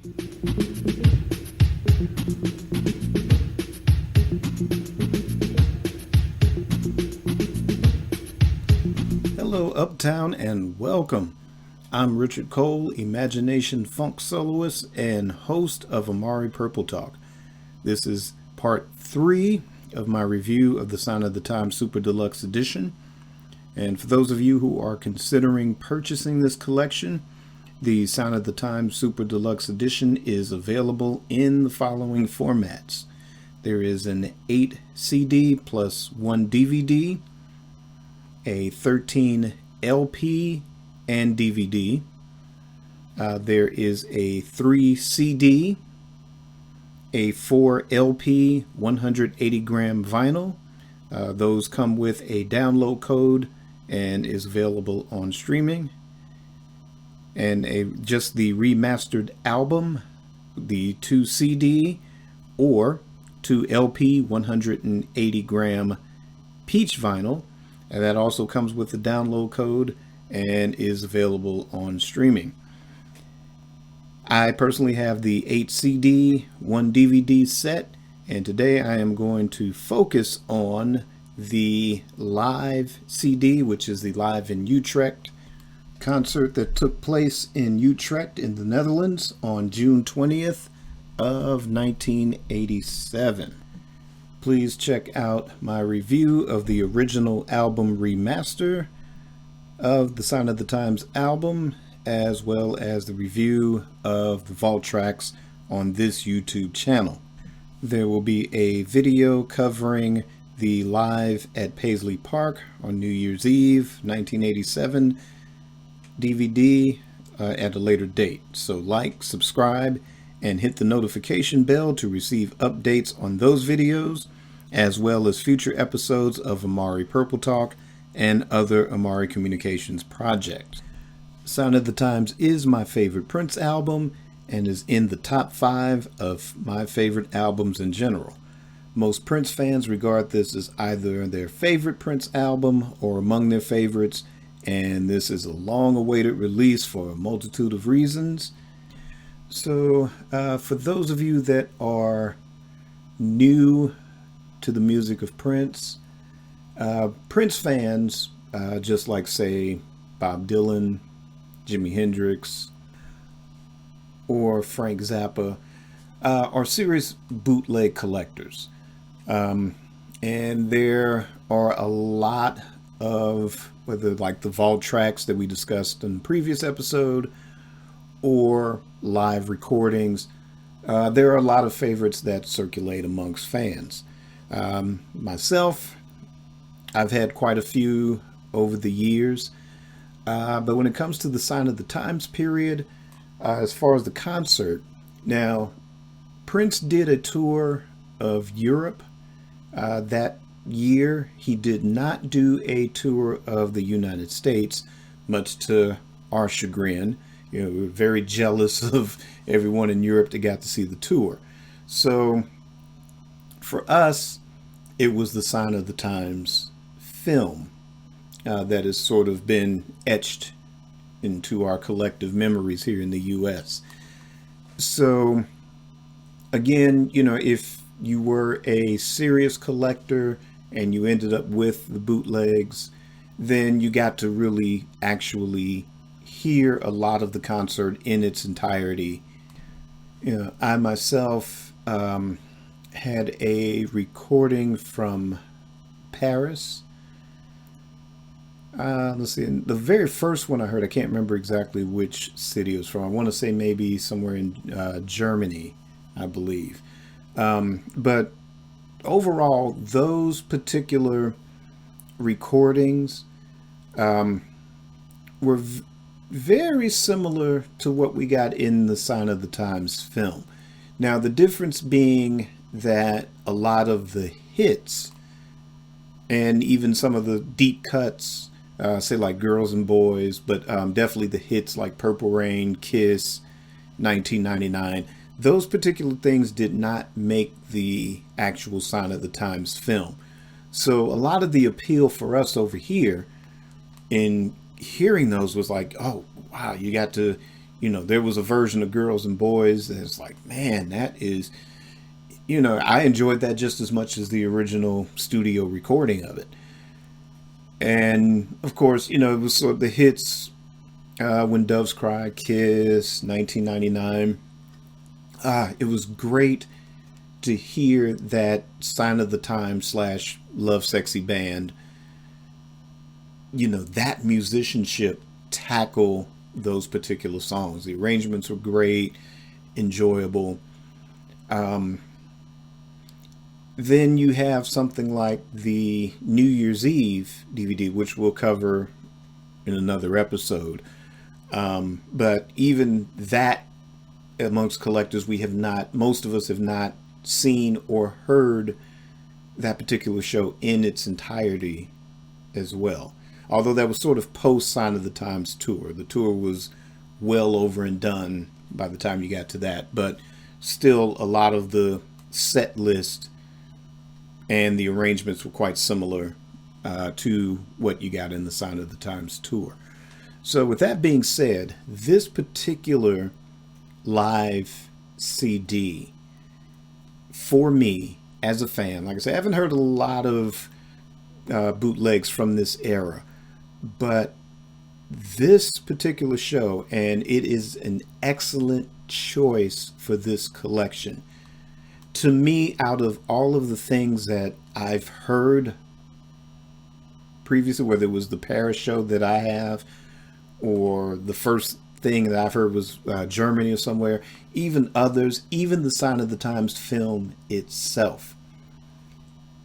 Hello, Uptown, and welcome. I'm Richard Cole, Imagination Funk soloist and host of Amari Purple Talk. This is part 3 of my review of the Sign of the Times Super Deluxe Edition. And for those of you who are considering purchasing this collection, the Sign of the Times Super Deluxe Edition is available in the following formats. There is an 8 CD plus 1 DVD, a 13 LP and DVD. There is a 3 CD, a 4 LP 180 gram vinyl. Those come with a download code and is available on streaming. And just the remastered album, the 2 CD or 2 LP 180 gram peach vinyl. And that also comes with the download code and is available on streaming. I personally have the 8 CD, 1 DVD set, and today I am going to focus on the live CD, which is the Live in Utrecht concert that took place in Utrecht in the Netherlands on June 20th of 1987. Please check out my review of the original album remaster of the Sign of the Times album, as well as the review of the vault tracks on this YouTube channel. There will be a video covering the Live at Paisley Park on New Year's Eve 1987 DVD at a later date. So like, subscribe, and hit the notification bell to receive updates on those videos, as well as future episodes of Amari Purple Talk and other Amari Communications projects. Sign of the Times is my favorite Prince album and is in the top 5 of my favorite albums in general. Most Prince fans regard this as either their favorite Prince album or among their favorites, and this is a long-awaited release for a multitude of reasons. So for those of you that are new to the music of Prince, Prince fans, just like say Bob Dylan, Jimi Hendrix, or Frank Zappa, are serious bootleg collectors. And there are a lot of, whether like the vault tracks that we discussed in the previous episode or live recordings, there are a lot of favorites that circulate amongst fans. Myself, I've had quite a few over the years, but when it comes to the Sign of the Times period, as far as the concert, now Prince did a tour of Europe that year. He did not do a tour of the United States, much to our chagrin. You know, we were very jealous of everyone in Europe that got to see the tour. So for us, it was the Sign of the Times film that has sort of been etched into our collective memories here in the US. So again, you know, if you were a serious collector and you ended up with the bootlegs, then you got to really actually hear a lot of the concert in its entirety. You know, I myself had a recording from Paris. Let's see, the very first one I heard, I can't remember exactly which city it was from. I want to say maybe somewhere in Germany, I believe. But overall, those particular recordings were very similar to what we got in the Sign of the Times film. Now, the difference being that a lot of the hits and even some of the deep cuts, say like Girls and Boys, but definitely the hits like Purple Rain, Kiss, 1999, those particular things did not make the actual Sign of the Times film. So a lot of the appeal for us over here in hearing those was like, oh wow, you got to, there was a version of Girls and Boys that's like, man, that is, I enjoyed that just as much as the original studio recording of it. And of course, it was sort of the hits, When Doves Cry, Kiss, 1999. It was great to hear that Sign of the Times / Love Sexy Band, that musicianship tackle those particular songs. The arrangements were great, enjoyable. Then you have something like the New Year's Eve DVD, which we'll cover in another episode. But even that, amongst collectors, most of us have not seen or heard that particular show in its entirety as well. Although that was sort of post Sign of the Times tour. The tour was well over and done by the time you got to that, but still a lot of the set list and the arrangements were quite similar to what you got in the Sign of the Times tour. So with that being said, this particular live CD, for me as a fan, like I said, I haven't heard a lot of bootlegs from this era, but this particular show, and it is an excellent choice for this collection. To me, out of all of the things that I've heard previously, whether it was the Paris show that I have, or the first thing that I've heard was Germany or somewhere, even others, even the Sign of the Times film itself,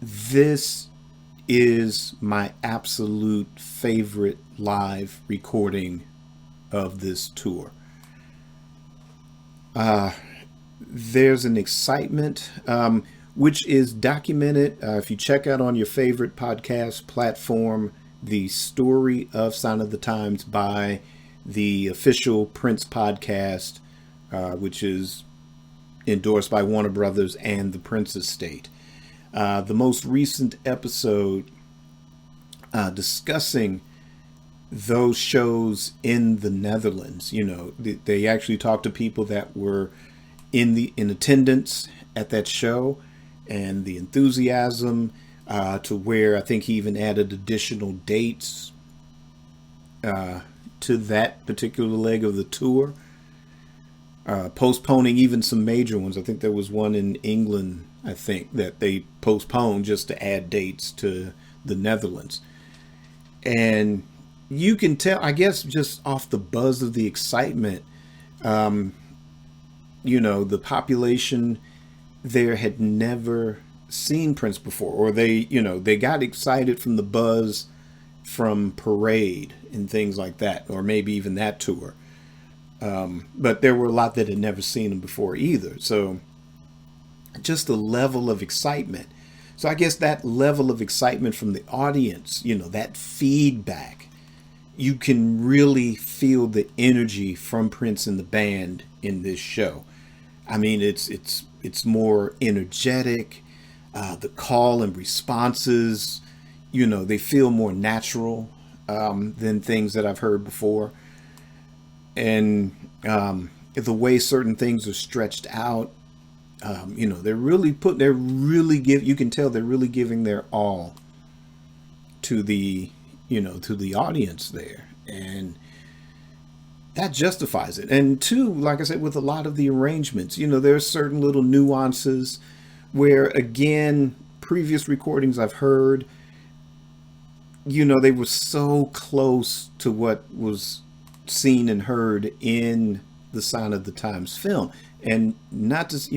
this is my absolute favorite live recording of this tour. There's an excitement, which is documented. If you check out on your favorite podcast platform, the story of Sign of the Times by the official Prince podcast, which is endorsed by Warner Brothers and the Prince estate. The most recent episode discussing those shows in the Netherlands, they actually talked to people that were in attendance at that show, and the enthusiasm to where I think he even added additional dates to that particular leg of the tour, postponing even some major ones. I think there was one in England, I think, that they postponed just to add dates to the Netherlands. And you can tell, I guess, just off the buzz of the excitement, the population there had never seen Prince before, or they got excited from the buzz from Parade and things like that, or maybe even that tour. But there were a lot that had never seen him before either. So just the level of excitement. So I guess that level of excitement from the audience, that feedback, you can really feel the energy from Prince and the band in this show. I mean, it's more energetic. The call and responses, they feel more natural than things that I've heard before. And the way certain things are stretched out, you can tell they're really giving their all to the audience there. And that justifies it. And two, like I said, with a lot of the arrangements, there are certain little nuances where, again, previous recordings I've heard, they were so close to what was seen and heard in the Sign of the Times film. And not just,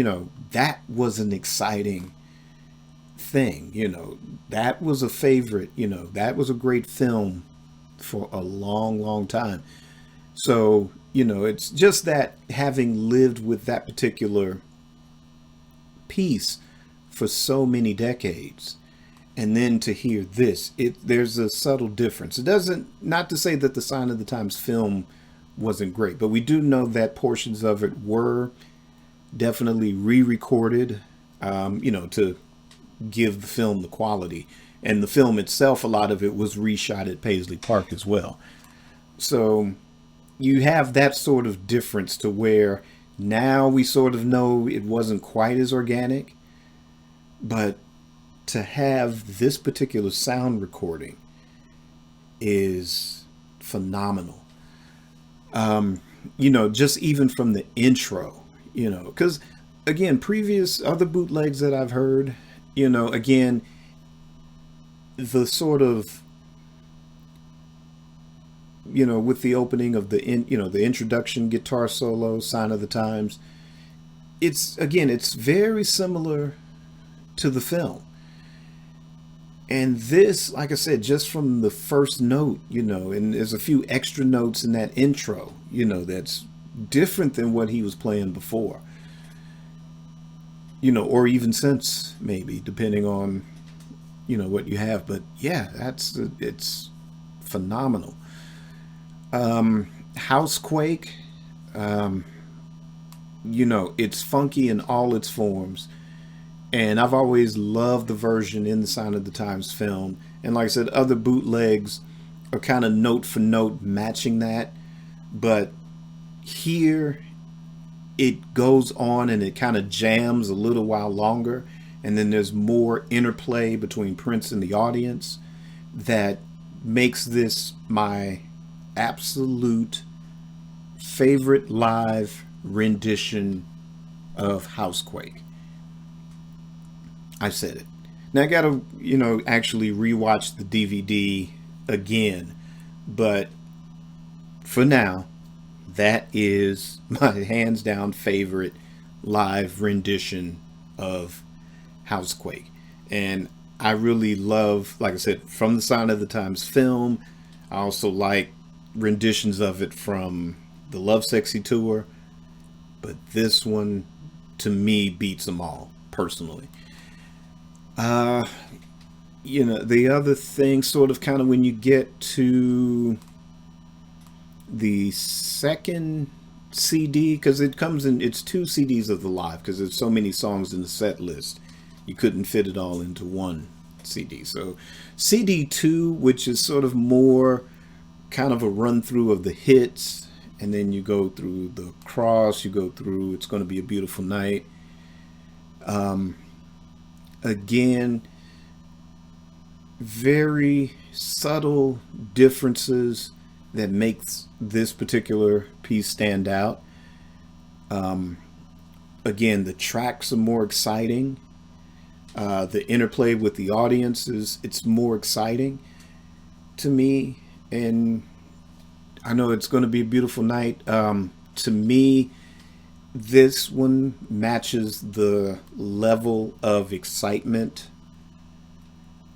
that was an exciting thing, that was a favorite, that was a great film for a long, long time. So, it's just that having lived with that particular piece for so many decades, and then to hear this, there's a subtle difference. It doesn't, not to say that the Sign of the Times film wasn't great, but we do know that portions of it were definitely re-recorded, to give the film the quality. And the film itself, a lot of it was reshot at Paisley Park as well. So, you have that sort of difference to where now we sort of know it wasn't quite as organic, but to have this particular sound recording is phenomenal. Just even from the intro, because again, previous other bootlegs that I've heard, again, the sort of, with the opening of the introduction guitar solo, Sign of the Times, it's very similar to the film. And this, like I said, just from the first note, and there's a few extra notes in that intro, that's different than what he was playing before, or even since, maybe, depending on, what you have. But yeah, it's phenomenal. House Quake, it's funky in all its forms. And I've always loved the version in the Sign of the Times film. And like I said, other bootlegs are kind of note for note matching that. But here, it goes on and it kind of jams a little while longer. And then there's more interplay between Prince and the audience that makes this my absolute favorite live rendition of Housequake. I said it. Now I gotta, actually rewatch the DVD again. But for now, that is my hands down favorite live rendition of Housequake. And I really love, like I said, from the Sign of the Times film. I also like renditions of it from the Love Sexy tour. But this one, to me, beats them all, personally. The other thing, sort of kind of when you get to the second CD, because it's two CDs of the live, because there's so many songs in the set list, you couldn't fit it all into one CD. So CD 2, which is sort of more kind of a run through of the hits, and then you go through the cross, you go through It's Gonna Be a Beautiful Night. Again, very subtle differences that makes this particular piece stand out. Again, the tracks are more exciting. The interplay with the audience it's more exciting to me. And I know It's Going to Be a Beautiful Night. To me, this one matches the level of excitement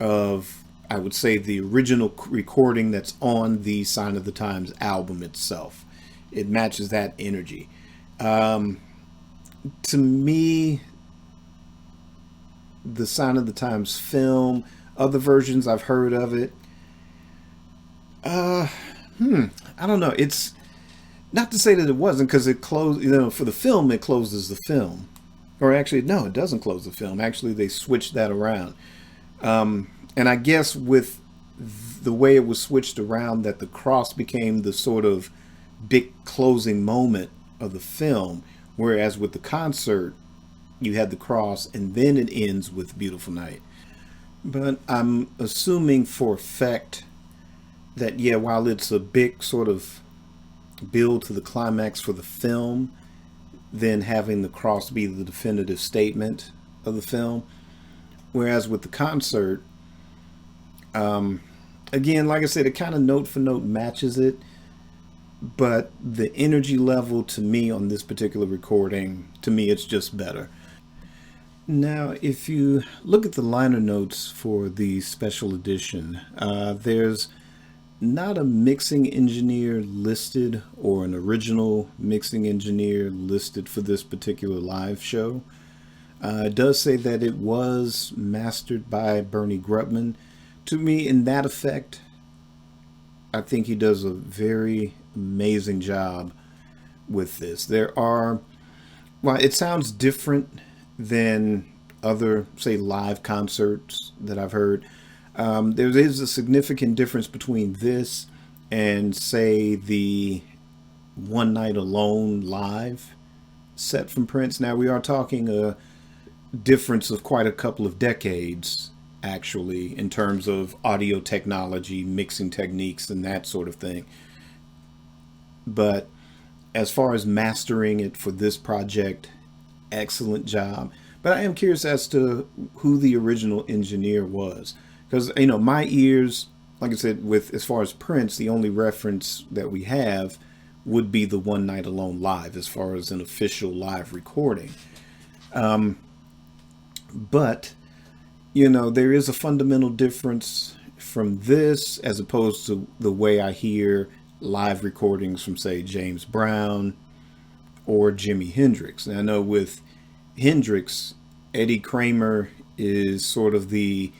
of, I would say, the original recording that's on the Sign of the Times album itself. It matches that energy. To me, the Sign of the Times film, other versions I've heard of it, I don't know. It's not to say that it wasn't, because it closed, for the film, it closes the film. Or actually, no, it doesn't close the film. Actually, they switched that around. And I guess with the way it was switched around, that the cross became the sort of big closing moment of the film, whereas with the concert, you had the cross and then it ends with Beautiful Night. But I'm assuming for effect that, yeah, while it's a big sort of build to the climax for the film, then having the cross be the definitive statement of the film, whereas with the concert, again, like I said, it kind of note for note matches it, but the energy level to me on this particular recording, to me, it's just better. Now, if you look at the liner notes for the special edition, there's not a mixing engineer listed or an original mixing engineer listed for this particular live show. It does say that it was mastered by Bernie Grutman. To me, in that effect, I think he does a very amazing job with this. Well, it sounds different than other, say, live concerts that I've heard. There is a significant difference between this and, say, the One Night Alone live set from Prince. Now we are talking a difference of quite a couple of decades, actually, in terms of audio technology, mixing techniques, and that sort of thing. But as far as mastering it for this project, excellent job. But I am curious as to who the original engineer was, because my ears, like I said, with as far as Prince, the only reference that we have would be the One Night Alone live, as far as an official live recording. But there is a fundamental difference from this as opposed to the way I hear live recordings from, say, James Brown or Jimi Hendrix. And I know with Hendrix, Eddie Kramer is sort of the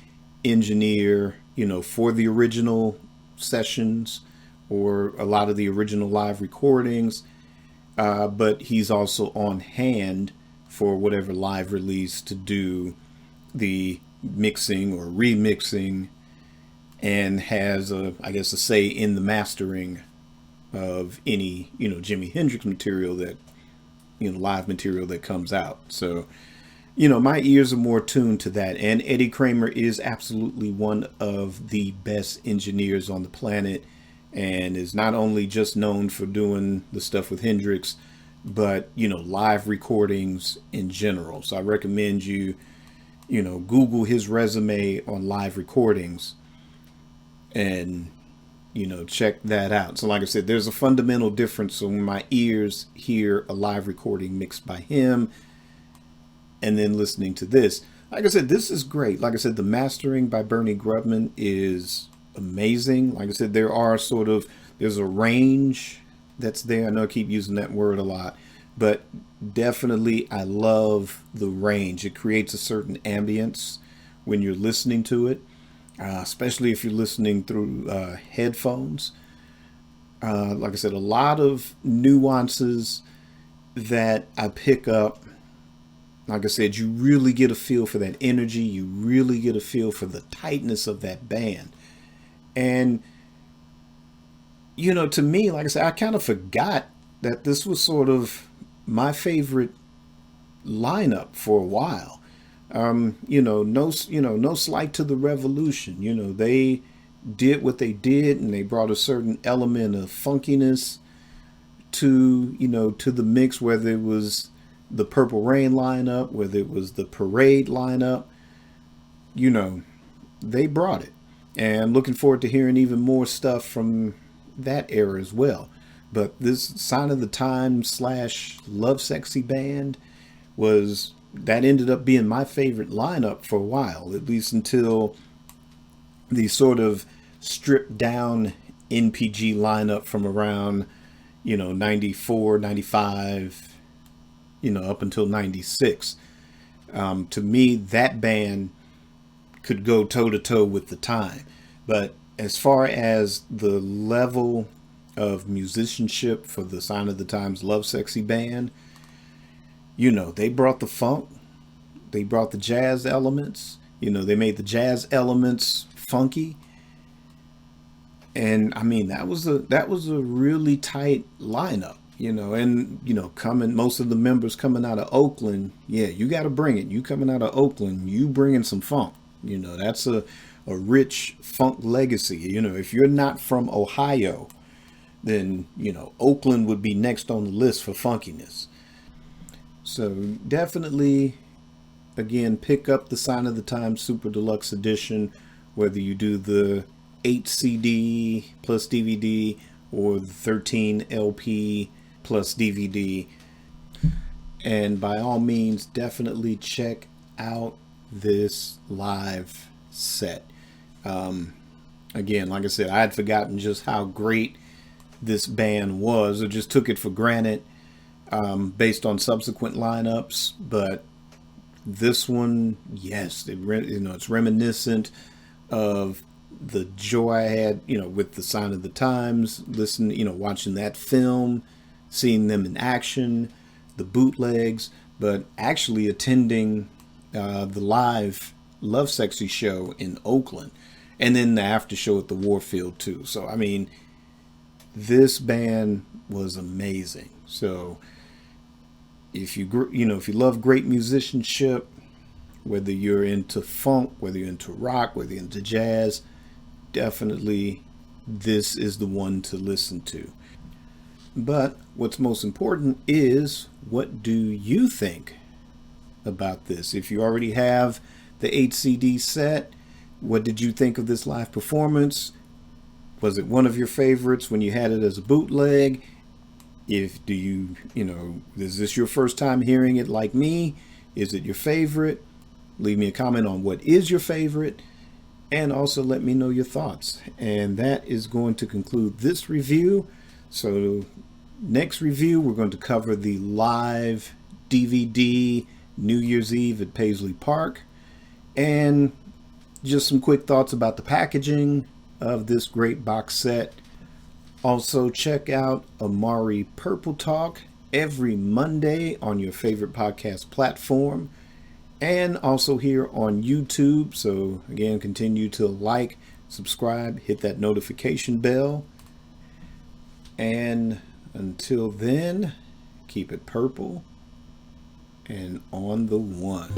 engineer, for the original sessions or a lot of the original live recordings. But he's also on hand for whatever live release to do the mixing or remixing, and has I guess a say in the mastering of any Jimi Hendrix material that live material that comes out. So my ears are more tuned to that, and Eddie Kramer is absolutely one of the best engineers on the planet, and is not only just known for doing the stuff with Hendrix, but live recordings in general. So I recommend you Google his resume on live recordings and check that out. So like I said, there's a fundamental difference. So when my ears hear a live recording mixed by him and then listening to this, like I said, this is great. Like I said, the mastering by Bernie Grubman is amazing. Like I said, there's a range that's there. I know I keep using that word a lot, but definitely I love the range. It creates a certain ambience when you're listening to it, especially if you're listening through headphones. Like I said, a lot of nuances that I pick up. Like I said, you really get a feel for that energy. You really get a feel for the tightness of that band. And to me, like I said, I kind of forgot that this was sort of my favorite lineup for a while. No slight to the Revolution. They did what they did, and they brought a certain element of funkiness to the mix, whether it was the Purple Rain lineup, whether it was the Parade lineup. They brought it, and I'm looking forward to hearing even more stuff from that era as well. But this Sign of the Times / Lovesexy band ended up being my favorite lineup for a while, at least until the sort of stripped down NPG lineup from around 94, 95, up until 96. To me, that band could go toe to toe with the time. But as far as the level of musicianship for the Sign of the Times Lovesexy band, they brought the funk, they brought the jazz elements, they made the jazz elements funky. And I mean, that was a really tight lineup, and most of the members coming out of Oakland. Yeah, you got to bring it. You coming out of Oakland, you bringing some funk. That's a rich funk legacy. If you're not from Ohio, then Oakland would be next on the list for funkiness. So definitely, again, pick up the Sign of the Times Super Deluxe Edition, whether you do the 8 CD plus DVD or the 13 LP plus DVD. And by all means, definitely check out this live set. Again, like I said, I had forgotten just how great this band was. I just took it for granted based on subsequent lineups. But this one, yes, it's reminiscent of the joy I had, with the Sign of the Times, watching that film, seeing them in action, the bootlegs, but actually attending the live Lovesexy show in Oakland, and then the after show at the Warfield too. So I mean, This band was amazing. So if if you love great musicianship, whether you're into funk, whether you're into rock, whether you're into jazz, definitely this is the one to listen to. But what's most important is, what do you think about this? If you already have the 8 CD set, what did you think of this live performance? Was it one of your favorites when you had it as a bootleg? Is this your first time hearing it like me? Is it your favorite? Leave me a comment on what is your favorite, and also let me know your thoughts. And that is going to conclude this review. So next review, we're going to cover the live DVD New Year's Eve at Paisley Park, and just some quick thoughts about the packaging of this great box set. Also, check out Amari Purple Talk every Monday on your favorite podcast platform, and also here on YouTube. So again, continue to like, subscribe, hit that notification bell. And until then, keep it purple and on the one.